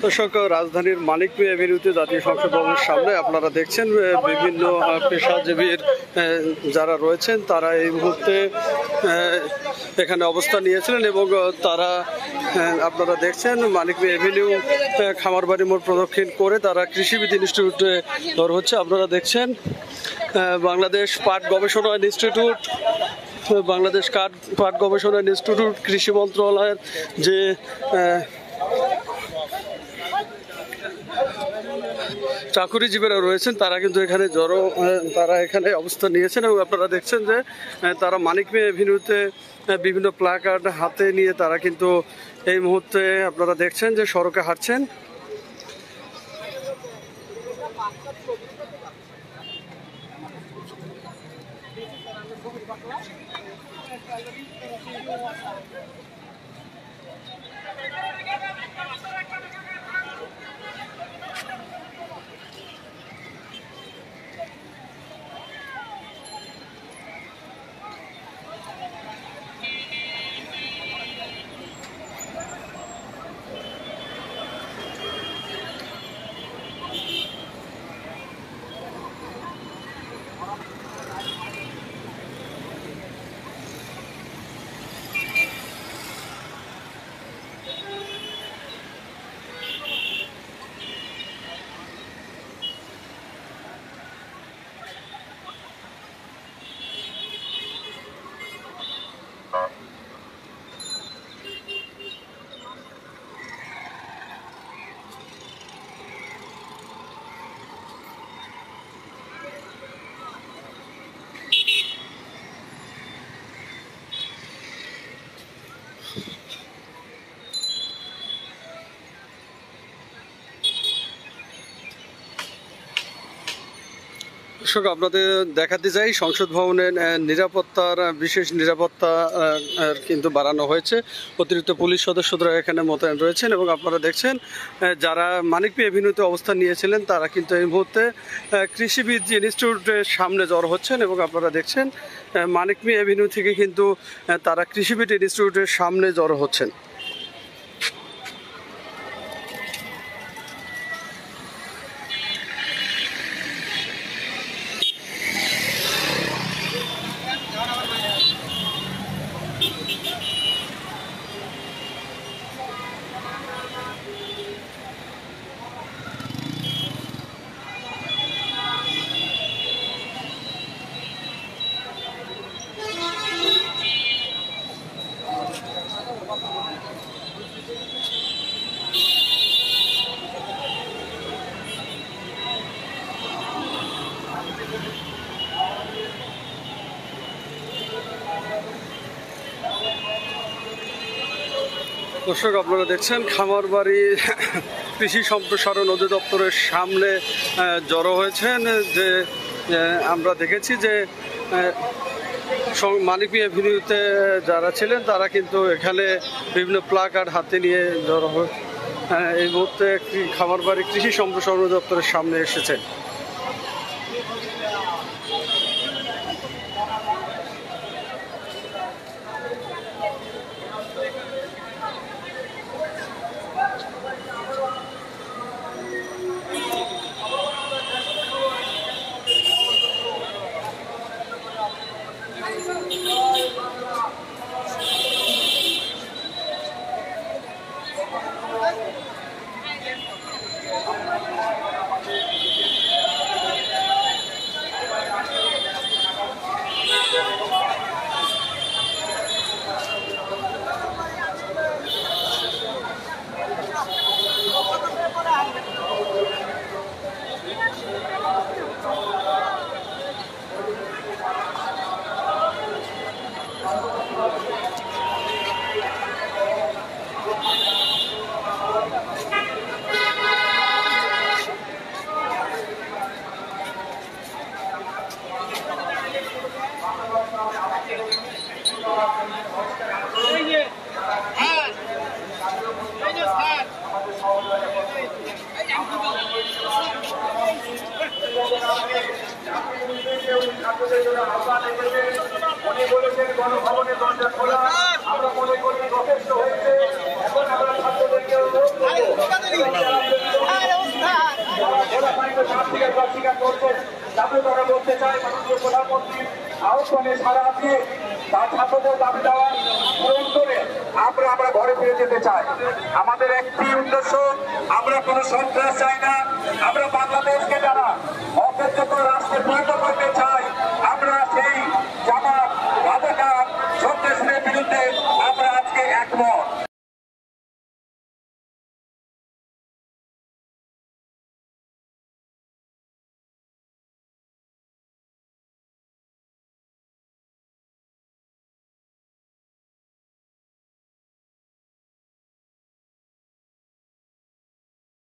দর্শক, রাজধানীর মানিক মিয়া এভিনিউতে জাতীয় সংসদ ভবনের সামনে আপনারা দেখছেন বিভিন্ন পেশাজীবীর যারা রয়েছেন তারা এই মুহূর্তে এখানে অবস্থান নিয়েছিলেন এবং তারা আপনারা দেখছেন মানিক মিয়া এভিনিউ খামারবাড়ি মোড় প্রদক্ষিণ করে তারা কৃষিবিদ ইনস্টিটিউটে দর হচ্ছে। আপনারা দেখছেন বাংলাদেশ পাট গবেষণা ইনস্টিটিউট, বাংলাদেশ পাট গবেষণা ইনস্টিটিউট, কৃষি মন্ত্রণালয়ের যে চাকুরিজীবীরা রয়েছেন তারা কিন্তু এখানে তারা এখানে অবস্থান নিয়েছেন এবং আপনারা দেখছেন যে তারা মানিক মিয়া এভিনিউতে বিভিন্ন প্ল্যাকার্ড হাতে নিয়ে তারা কিন্তু এই মুহূর্তে আপনারা দেখছেন যে সড়কে হাঁটছেন। দর্শক, আপনাদের দেখাতে চাই সংসদ ভবনের নিরাপত্তার বিশেষ নিরাপত্তা কিন্তু বাড়ানো হয়েছে। অতিরিক্ত পুলিশ সদস্যরা এখানে মোতায়েন রয়েছেন এবং আপনারা দেখছেন যারা মানিক মিয়া এভিনিউতে অবস্থান নিয়েছিলেন তারা কিন্তু এই মুহূর্তে কৃষিবিদ ইনস্টিটিউটের সামনে জড়ো হচ্ছেন এবং আপনারা দেখছেন মানিক মিয়া এভিনিউ থেকে কিন্তু তারা কৃষিবিদ ইনস্টিটিউটের সামনে জড়ো হচ্ছেন। দর্শক, আপনারা দেখছেন খামারবাড়ি কৃষি সম্প্রসারণ অধিদপ্তরের সামনে জড়ো হয়েছেন। যে আমরা দেখেছি যে মানিক মিয়া এভিনিউতে যারা ছিলেন তারা কিন্তু এখানে বিভিন্ন প্ল্যাকার্ড হাতে নিয়ে জড়ো হয়ে এই মুহূর্তে খামারবাড়ি কৃষি সম্প্রসারণ অধিদপ্তরের সামনে এসেছেন। উনি বলেছেন গণভবনের দরজা খোলা, আমরা মনে করি যথেষ্ট হয়েছে। এখন আমরা ছাত্রদেরকে অনুরোধ করব প্রধানমন্ত্রীর আহ্বানে সাড়া দিয়ে তার ছাত্রদের দাবি দেওয়া পূরণ করে আমরা ঘরে ফিরে যেতে চাই। আমাদের একটি উদ্দেশ্য, আমরা কোনো সন্ত্রাস চাই না। আমরা বাংলাদেশকে যারা অপেক্ষিত রাষ্ট্রে পরিণত করতে চাই